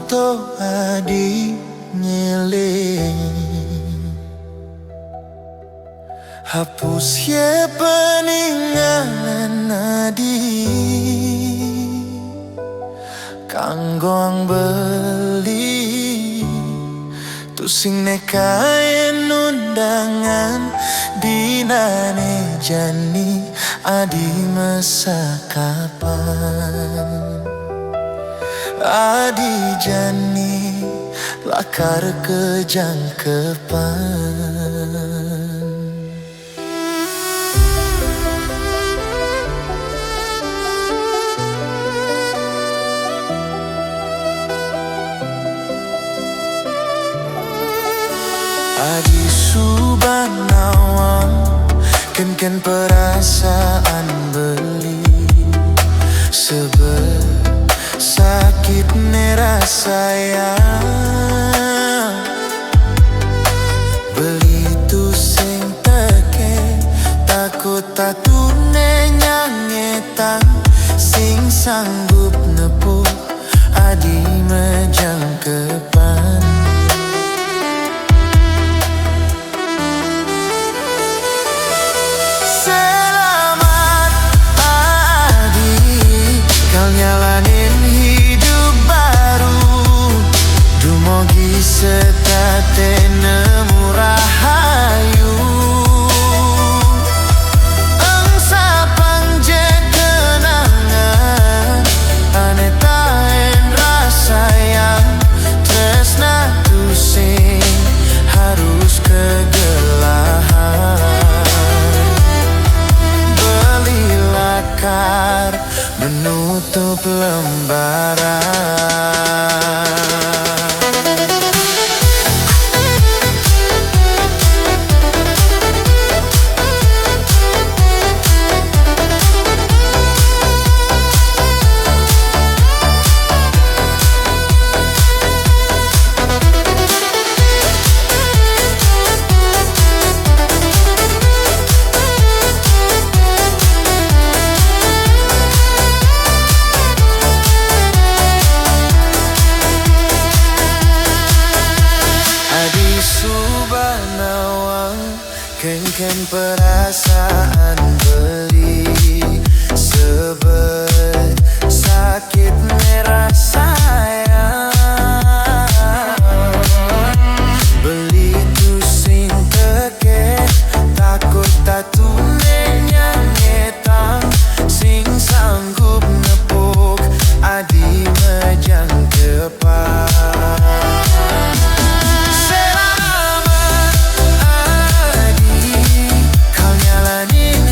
untuk adi nyeling. Hapus ye peninggalan adi kanggong beli tusing nekain undangan dinane jani adi masa kapan. Adi jani lakar kejangkepan. Adi subhanawang ken perasaan beli sakit rasa sayang beli tu sing teke takut tatune nyangetang sing sanggup nepuk adi menjangkepan. Nyalanin hidup baru dumogi setate nemu rahayu engsa pangje kenangan ane taen rasa yang tresna tusing harus kegelahan beli lakar menutup lembaran. Ken perasaan beli sakit rasa sayang beli tu sing teke takut tatune nyangetang sing sanggup nepuk adi menjangkepan. Nyalanin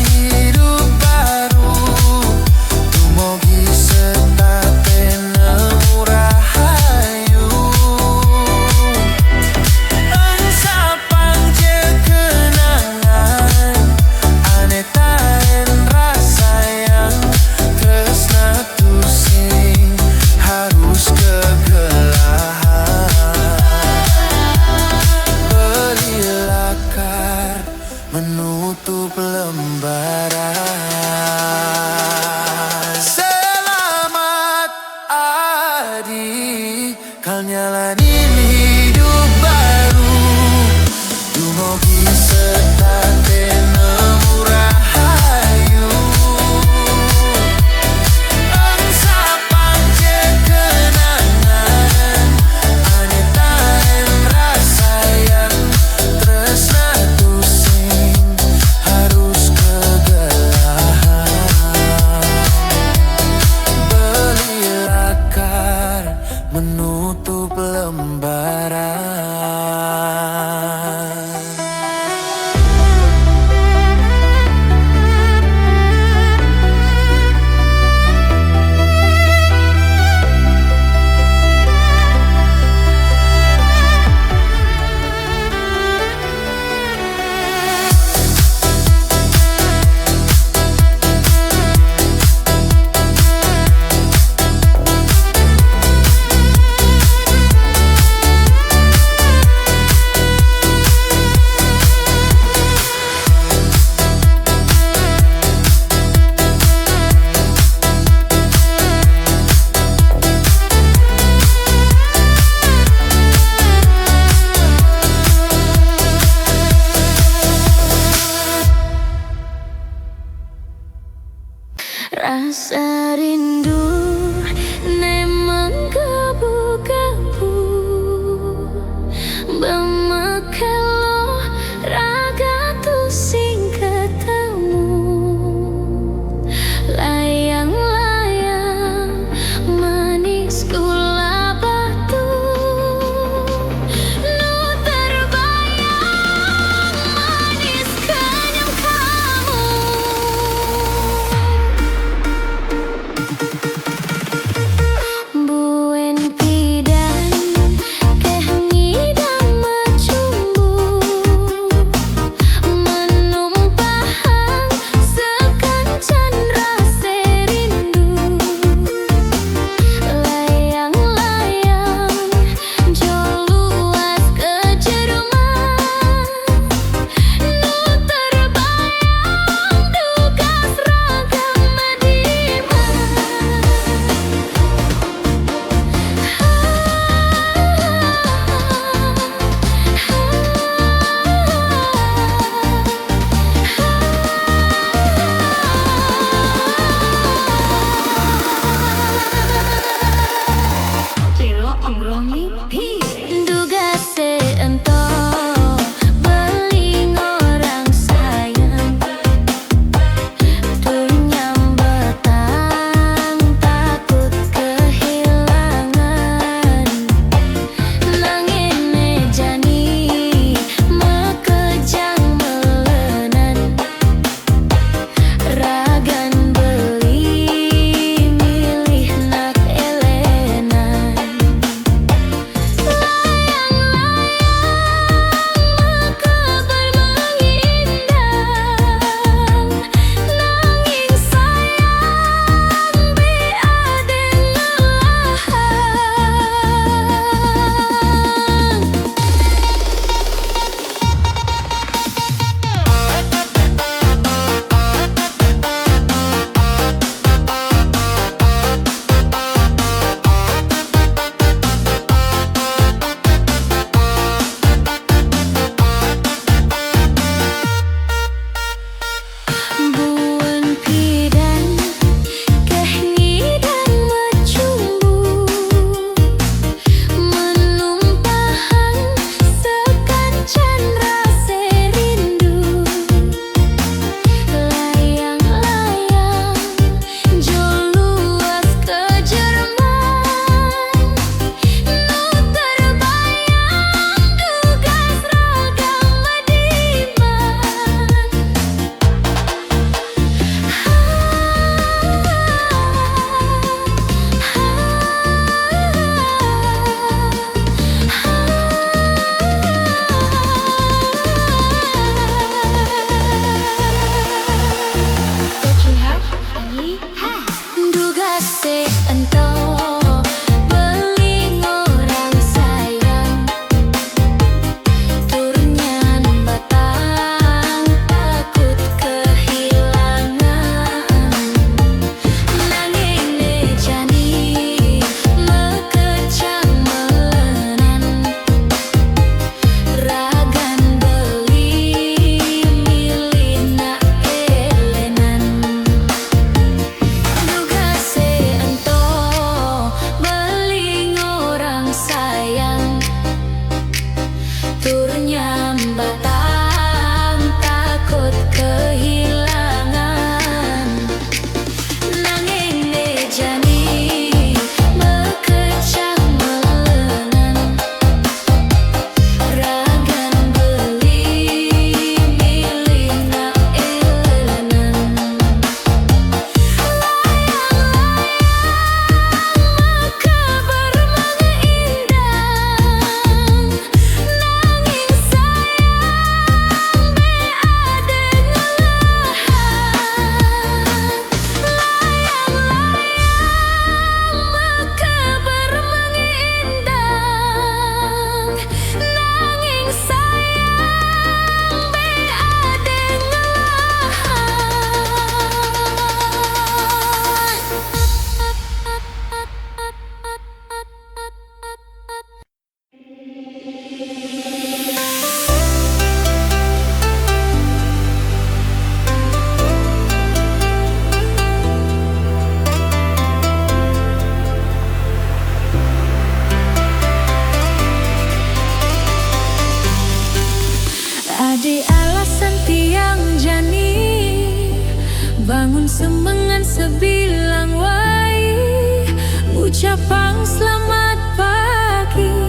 ucapang selamat pagi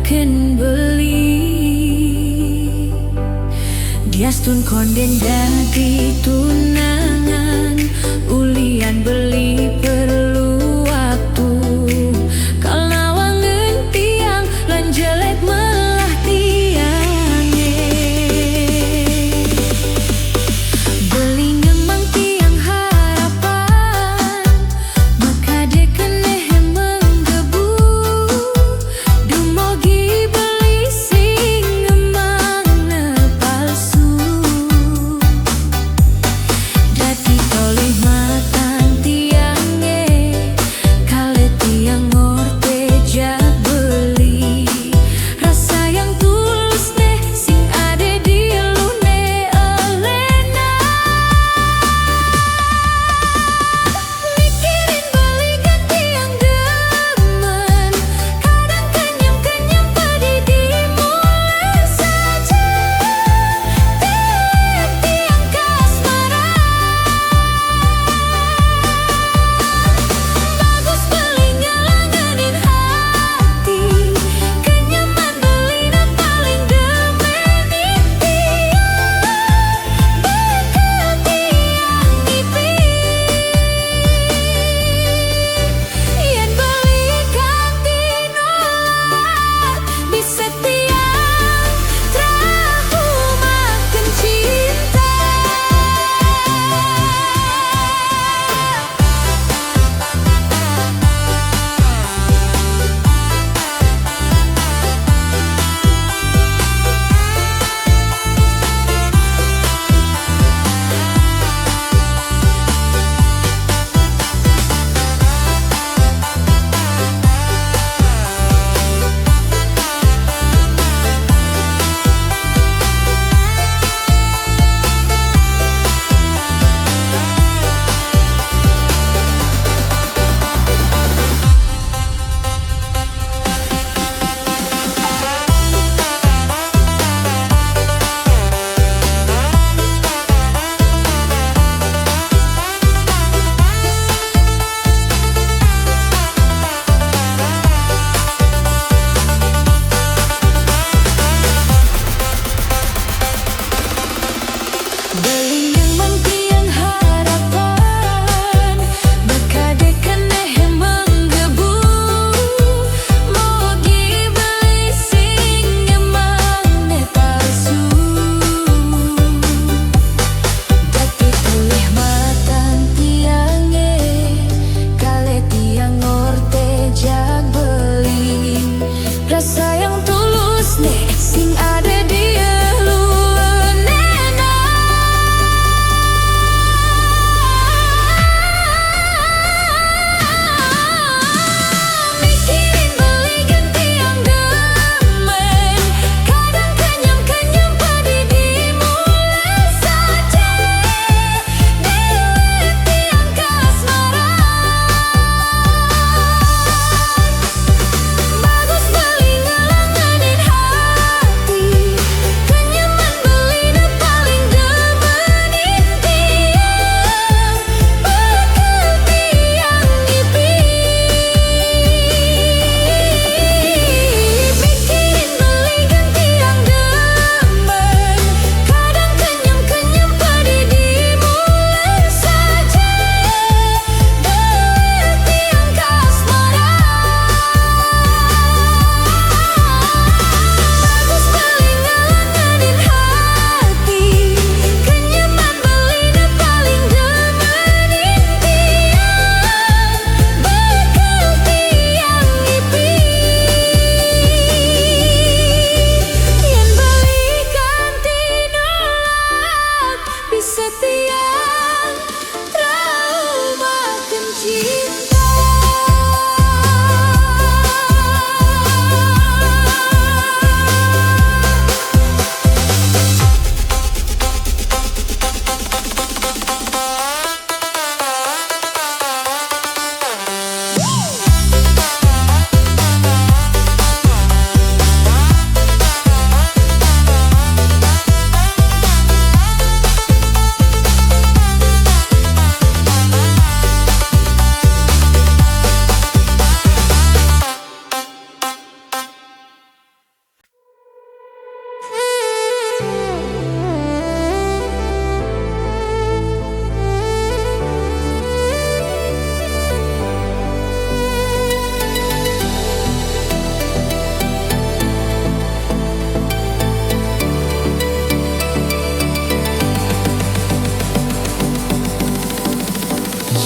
ken beli Diastun konden dadi tunangan ulian beli perlu waktu kalau wangen tiang lan jelek melah tiangnya beli ngemang tiang harapan maka de keneh menggebu dumogi beli sing ngemang ne palsu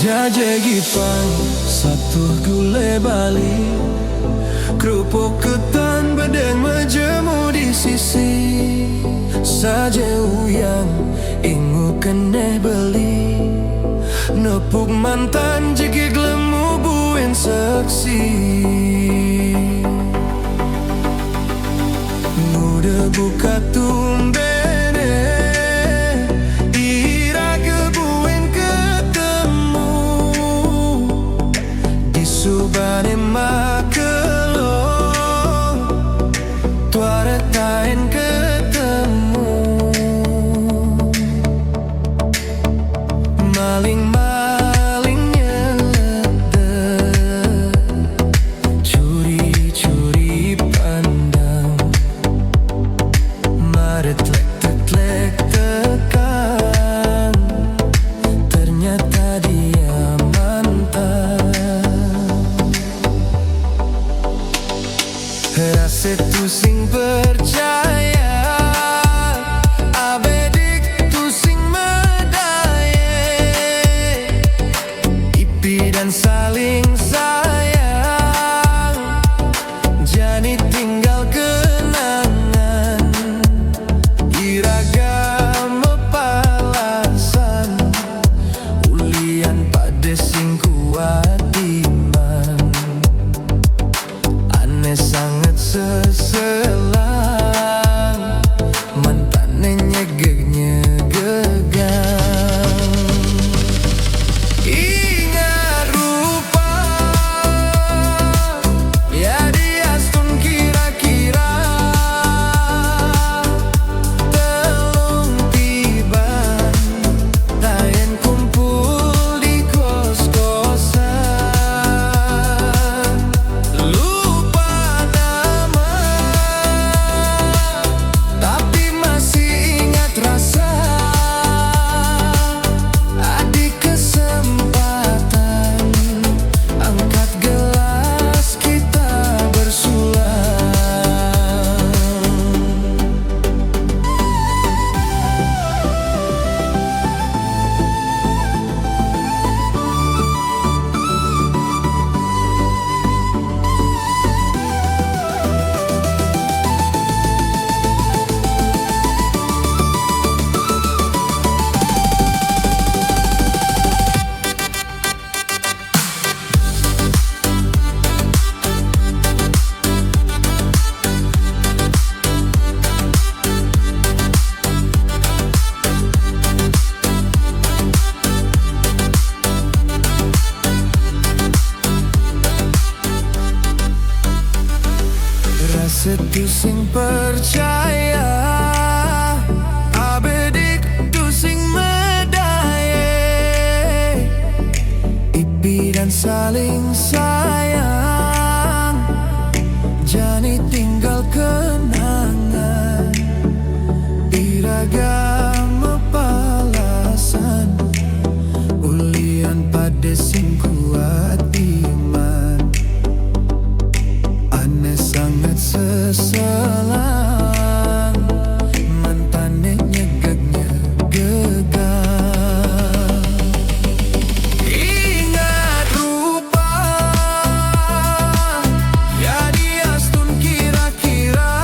Jajagi pang satu gulai Bali, kerupuk ketan bedeng majemu di sisi. Saja uyang ingu kene beli, nepuk mantan jigig lemu buin seksi. Muda buka tumbene, ira kebuin ketemu di subane makelo, tuare tain ketemu. Maling-malingnya ledek, curi-curi pandang, meretlek-teklek tekan, ternyata dia mantan. Rasa tu sing percaya, abedik tu sing medaye, ipi dan saling sayang, jani tinggal kenangan. Iragam palasan, ulian pada sing kuat iman. Aneh sangat seselang, mantannya nyegeg-nyegegan. Ingat rupa, ya diastun kira-kira, telung tiban, tayen kumpul di kos-kosan. Lupa nama, tapi masih ingat rasa. Adik kesempatan, angkat gelas kita bersulang. Rasa tu sing percaya, abedik tu sing medaye, ipi dan saling sayang, jani tinggal kenangan. Iragam palasan, ulian pada sing kuat iman. Aneh sangat seselang, mantannya nyegeg-nyegegan. Ingat rupa, ya diastun kira-kira,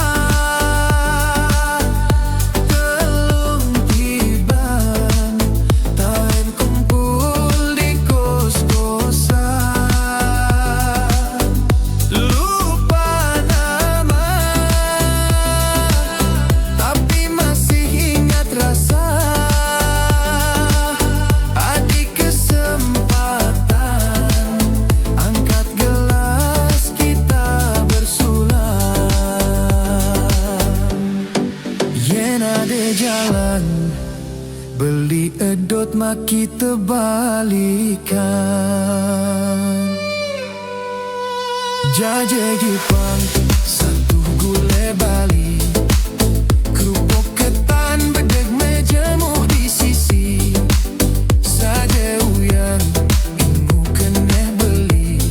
telung tiban, tayen kumpul di kos-kosan. Lupa nama, tapi masih ingat rasa. Adik kesempatan, angkat gelas kita bersulang. Yen ada jalan, beli edot maki tebalikan. Jajagi pang satu gulai Bali, kerupuk ketan bedeg majemu di sisi. Saja uyang ingu kene beli,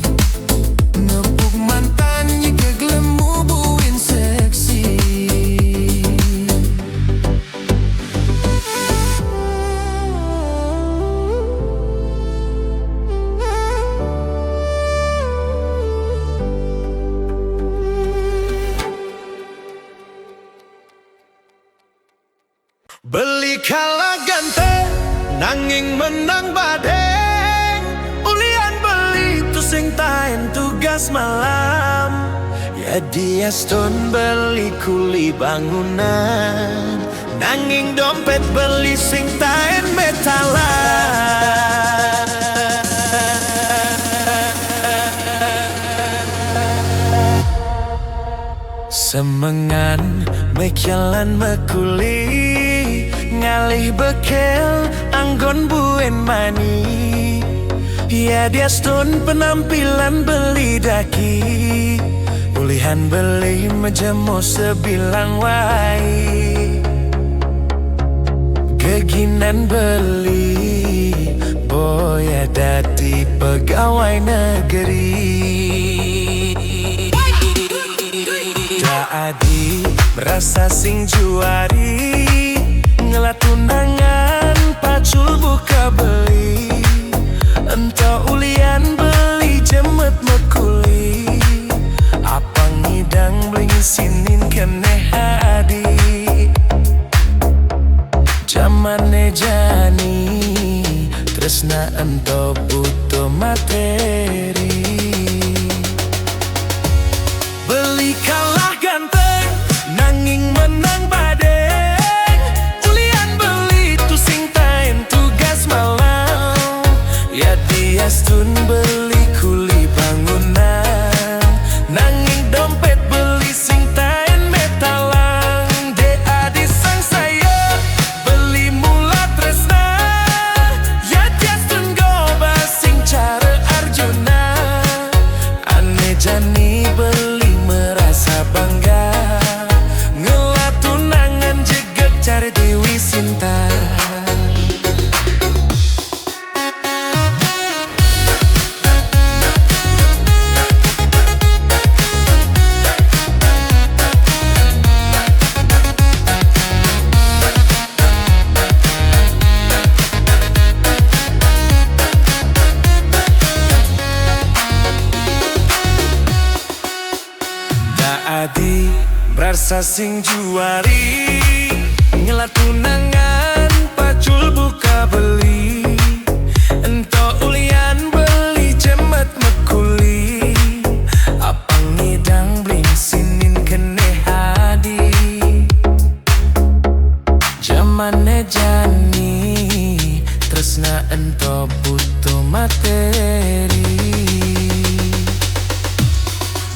nepuk mantan nyegeg lemu buin seksi. nanging menang badeng. Ulian beli tu sing taen tugas malam. Ya dia stun beli kuli bangunan, nanging dompet beli sing taen metalan. Semengan mekialan mekuli, ngalih bekel anggon buen mani. Ya dia stun penampilan beli daki, ulihan beli menjemo sebilang wai. Keginan beli boya dadi pegawai negeri. Adi merasa sing juari, ngelatunangan pacul buka beli. Entah ulian beli jemet mekuli, apa ngidang bling sinin kene hadi. Jamane jani tresna ento butuh materi. Beli kalah ganteng, nanging menang badeng. Ulian beli tu sing taen tugas malam. Ya dia stun beli kuli bangunan, nanging dompet beli sing taen metalang. De adi sang saya beli mula tresna. Ya dia stun goba sing cara Arjuna. Ane jani beli bangga, ngelatunangan jeget cari Dewi Sinta. Adi berasa sing juari, ngelatunangan pacul buka beli. Ento ulian beli jemet mekuli, apa ngidang bling sinin kene hadi. Jamane jani tresna ento butuh materi.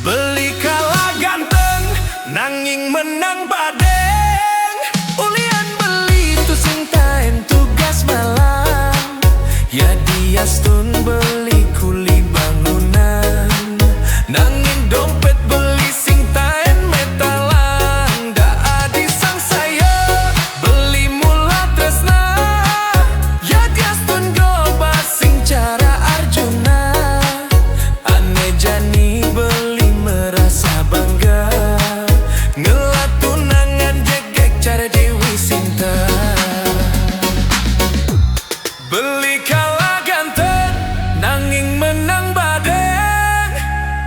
Beli kalah ganteng, nanging menang badeng. Ulian beli tu sing taen tugas malam. Ya dia stun beli kuli bangunan, nanging dompet beli sing taen metalang. Da adi sang saya beli mula tresna. Ya dia stun goba sing cara Arjuna. Ane jani beli merasa bangga, ngelatunangan jegek cara Dewi Sinta. Beli kalah ganteng, nanging menang badeng.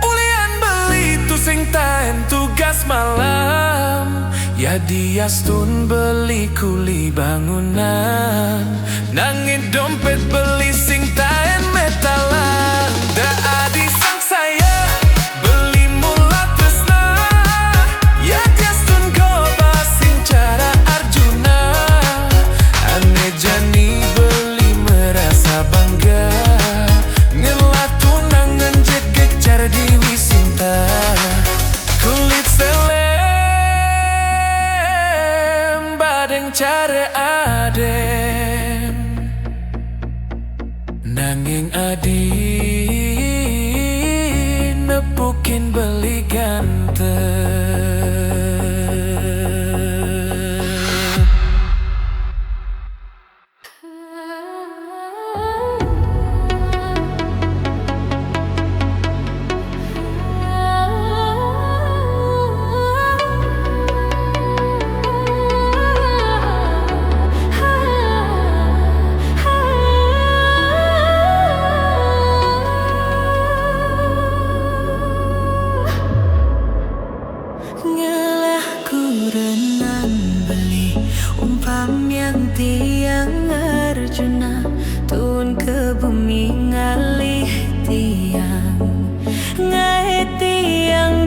Ulian beli tu sing taen tugas malam. Ya dia stun beli kuli bangunan, nanging dompet beli sing taen metalang. Da adi sang saya beli mula tresna. Ya dia stun goba sing cara Arjuna. Ane jani beli merasa bangga, ngelatunangan jegek cara Dewi Sinta. Kulit selem badeng cara adem, nanging adi nepukin beli ganteng.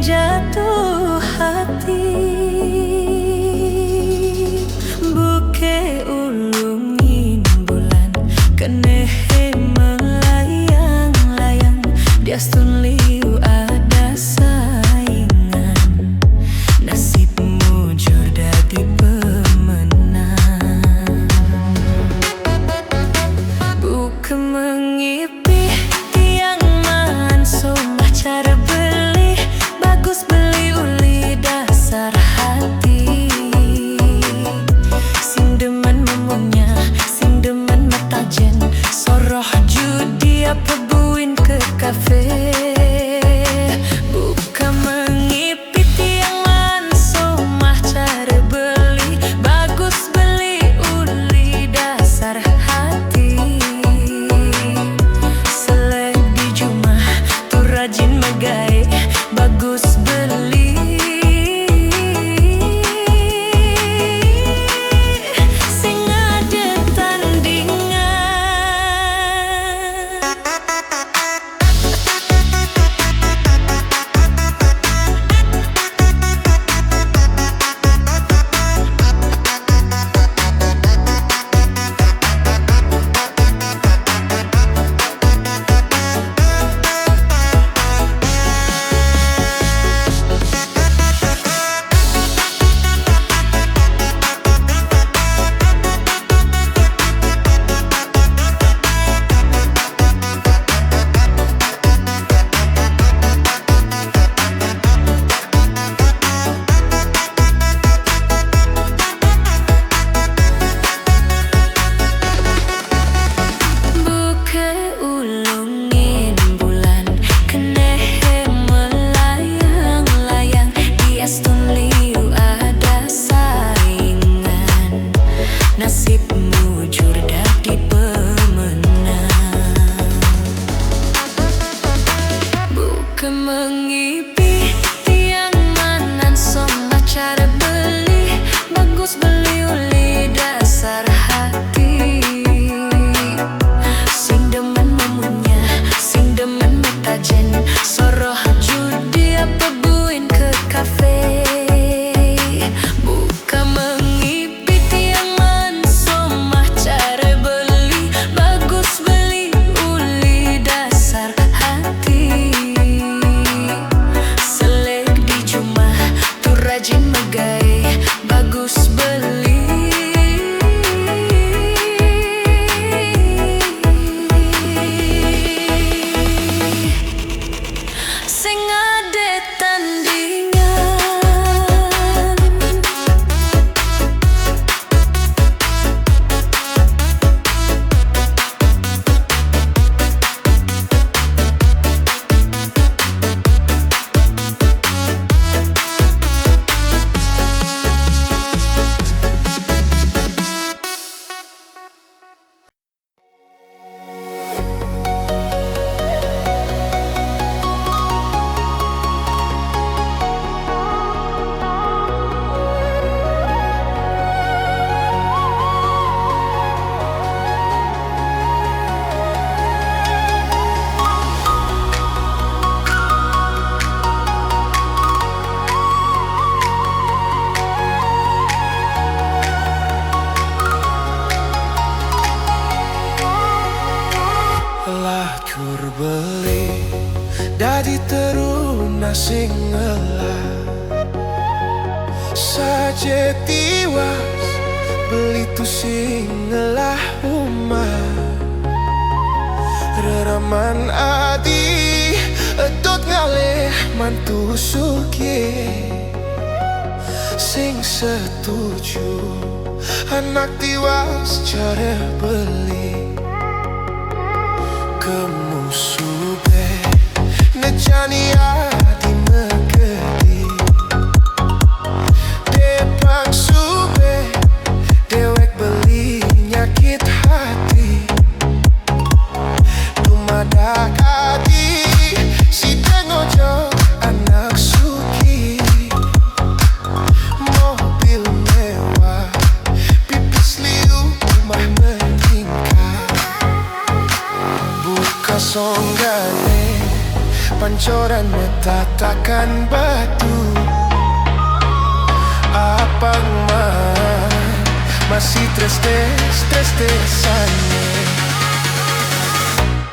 jatuh hati. Buke ulungin bulan kenehe melayang-layang, diastun liu ada saingan, nasibmu jur dadi pemenang. Buke mengipi tiang man somah cara beli, bagus beli uli dasar hati. Sing demen memunya, sing demen metajen, soroh judi apa buin ke kafe. Buka mengipit yang man somah cara beli, bagus beli uli dasar hati. Selek di jumah tu rajin megai, bagus beli. Sing ada tandingan. Buke ulungin bulan kenehe melayang-layang, diastun liu ada saingan, nasibmu jur dadi pemenang. Buke mengipi tiang manan somah cara beli, bagus beli uli dasar hati. Sing demen memunya, sing demen metajen, soroh judi apa buin ke kafe. Buka mengipit yang man somah cara beli, bagus beli uli dasar hati. Selek di jumah tu rajin megai, bagus beli. Sing ada tandingan. Lah tur beli dadi teruna sing ngelah saja tiwas beli tu sing ngelah umah reraman adi edot ngalih mantu suki sing setuju anak tiwas cara beli kemusube nejani adi megedi depang sube dewek beli nyakit hati dumadak adi si dengojo anak suki mobil mewah pipis liu rumah meningkat buka songgane Pancorannya tatakan batu. Apang masih tres-tesannya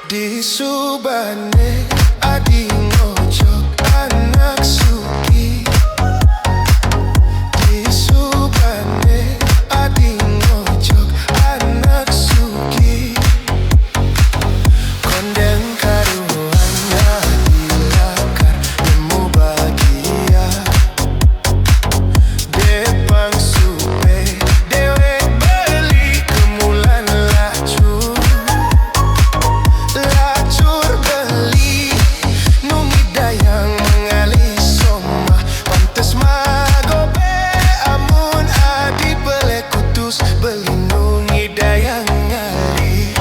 di Subane. Adi ngojok anak Suki di Subane. Adi ngojok anak Suki. Kondeng karuannya dilakar nemu bahagia. Depang supe dewe beli kemulan lacur. Lacur beli numi dayang mengalih somah. Pantes magobe amun adi bele kutus beli nungi dayang ngalih.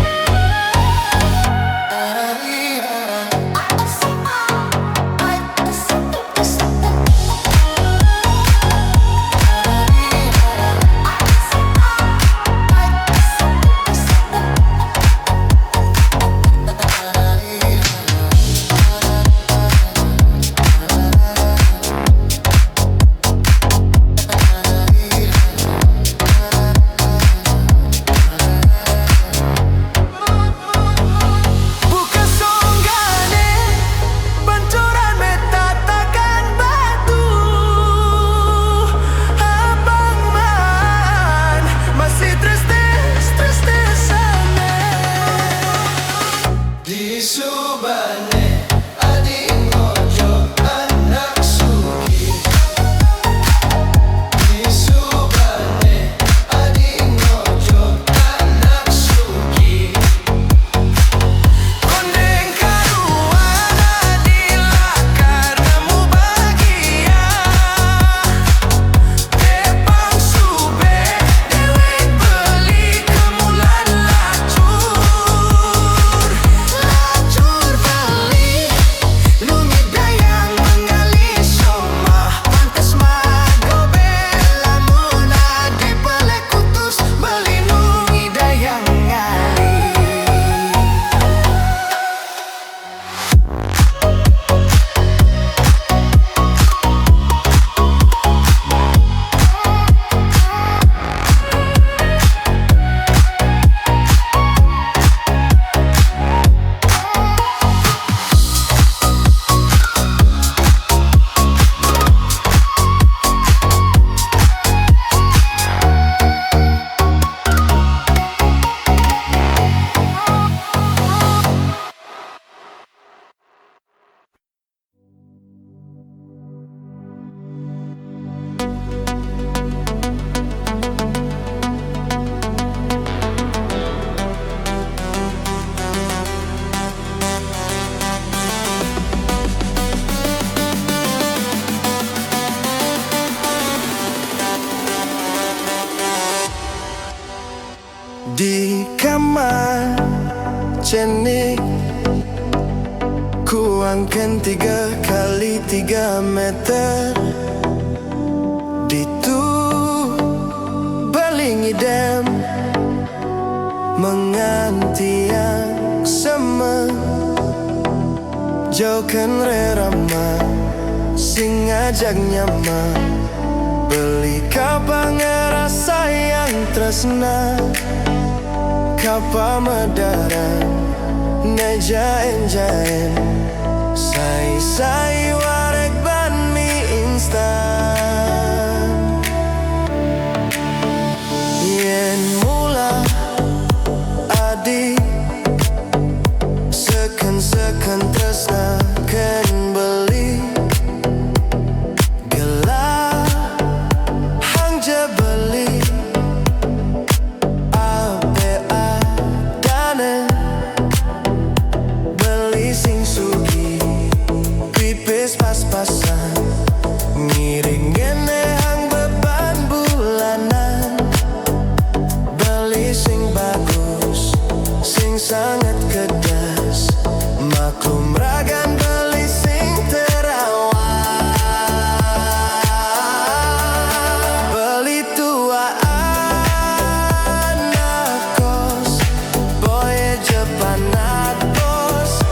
Bukan songgane pancoran metatakan batu. Abang man masih tres-tesane di Subane. Adi ngojok anak Suki di Subane. Adi ngojok anak Suki. Kondeng karuana dilakar nemu bahagia. Depang sube dewe beli kemulan lacur. Lacur beli nungi dayang mengalih somah. Pantes magobe lamun adi bele kutus beli nungi dayang ngalih. Di kamar cenik kuangkan 3x3 meter. Ditu baling idem mengantiang sama. Jauhkan rerama sing ngajak nyaman. Beli kapang ngerasa yang tresna. Kapa medaran ngejain-jain. Sai warek ban mie instan. Yen mula adi seken tresna ken beli. Gelah hang je beli. Beli sing sugi pipis pas-pasan. Ngiring ngene hang beban bulanan. Beli sing bagus sing sangat kedas. Maklum ragan beli sing terawat. Beli tua anak kos boy Jepang bos.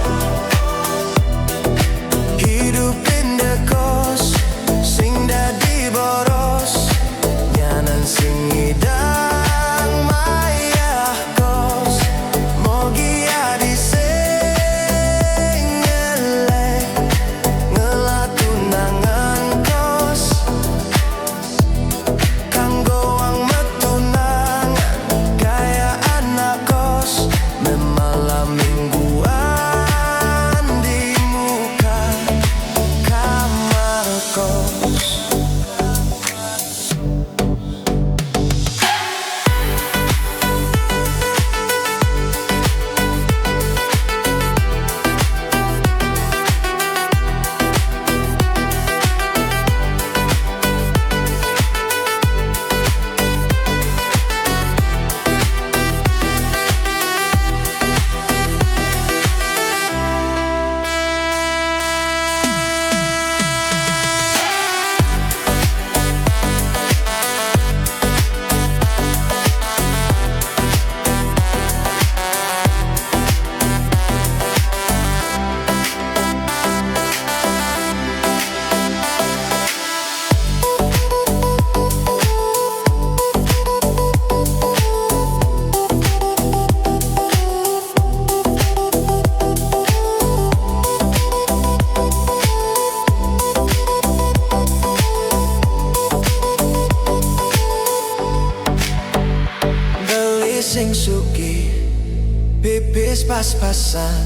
pas-pasan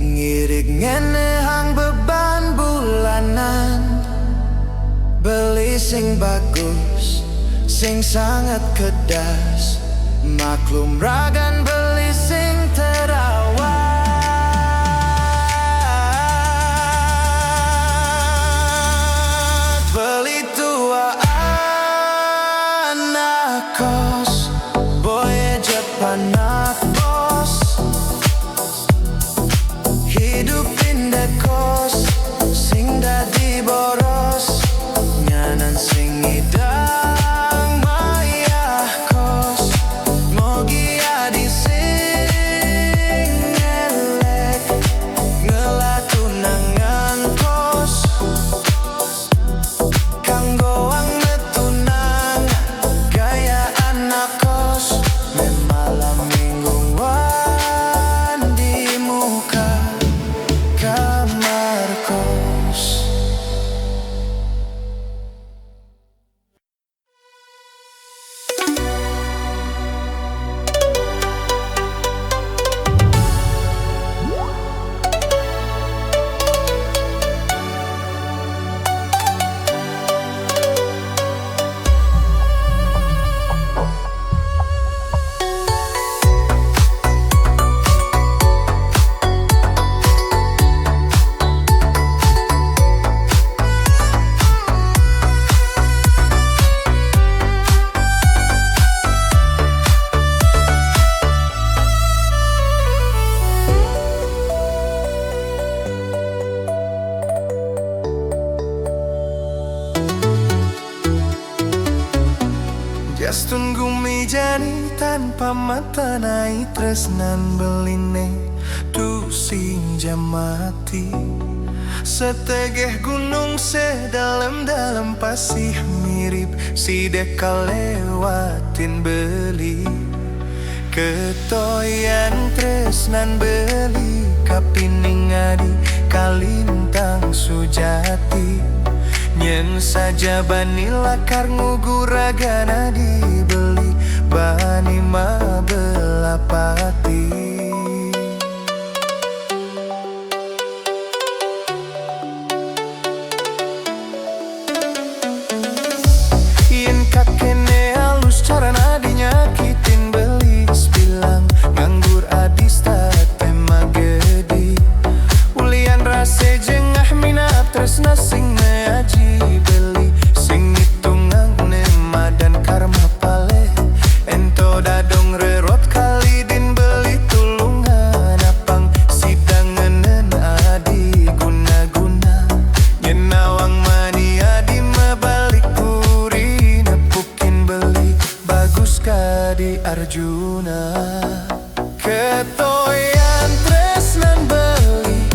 ngirik ngene hang beban bulanan. Beli sing bagus, sing sangat kedas, maklum ragan beli sing terawat. Beli tua anak kos, boy Jepang anak bos, hidup pindah kos, sing dadi boros, nyanan sing idang maya kos, mogi adi sing elek, ngelatunangan kos, kanggoang metunang, gaya anak kos, malam mingguan di muka kamar kos. Jas tunggu mijani tanpa mata naik tresnan beline tu sinja mati. Setegeh gunung sedalam-dalam pasih mirip si deka lewatin beli. Ketoyan tresnan beli kapining adi kalintang sujati. Nyen saja bani lakar nguguragana dibeli bani ma belapati. Yen kakene halus cara dinyakitin belis bilang nganggur adis tate magedi. Ulian rase jengah minat tresna sing aji beli sing hitungan nema dan karma pale. Ento dadong rerot kali din beli tulungan apang sidangenen adi guna-guna. Nyenawang mani adi mabalik puri nepukin beli bagus kadi Arjuna. Ketoyan tresnan beli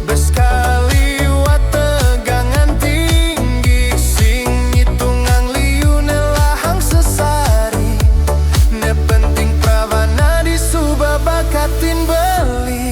beskali wategangan tinggi sing hitungang liune lahang sesari. Ne penting pravana disuba bakatin beli.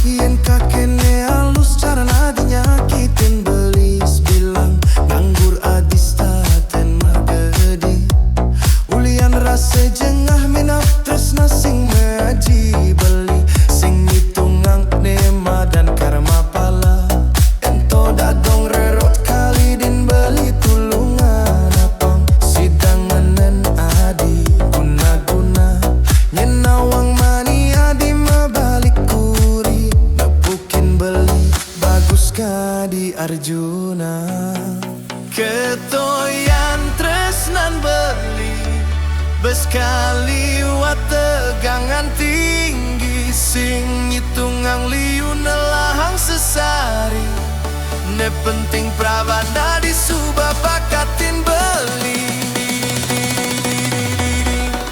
Yen kakene halus cara dinyakitin belis bilang nganggur adis taten magedi. Ulian rase jengah minat tresna sing meaji beli sing hitungang nema dan karma pala. Ento dadong rerot kali din beli tulungan apang sidangenen adi guna-guna. Nyenawang mani adi mabalik kuri nepukin beli bagus kadi Arjuna. Beskali wa tegangan tinggi sing ngitungang liu nelahang sesari. Ne penting pravana disuba bakatin beli.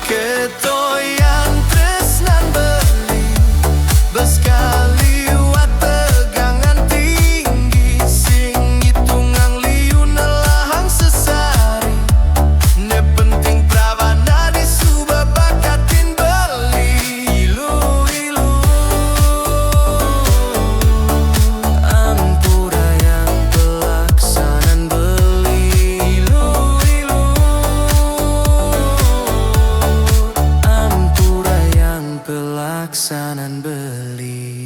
Ketoyan tresnan beli. Beskali wa tegangan tinggi sing ngitungang liu nelahang sesari. Ne penting pravana disuba bakatin beli. Ilu ampura yang pelaksanaan beli. Ampura yang pelaksanaan beli.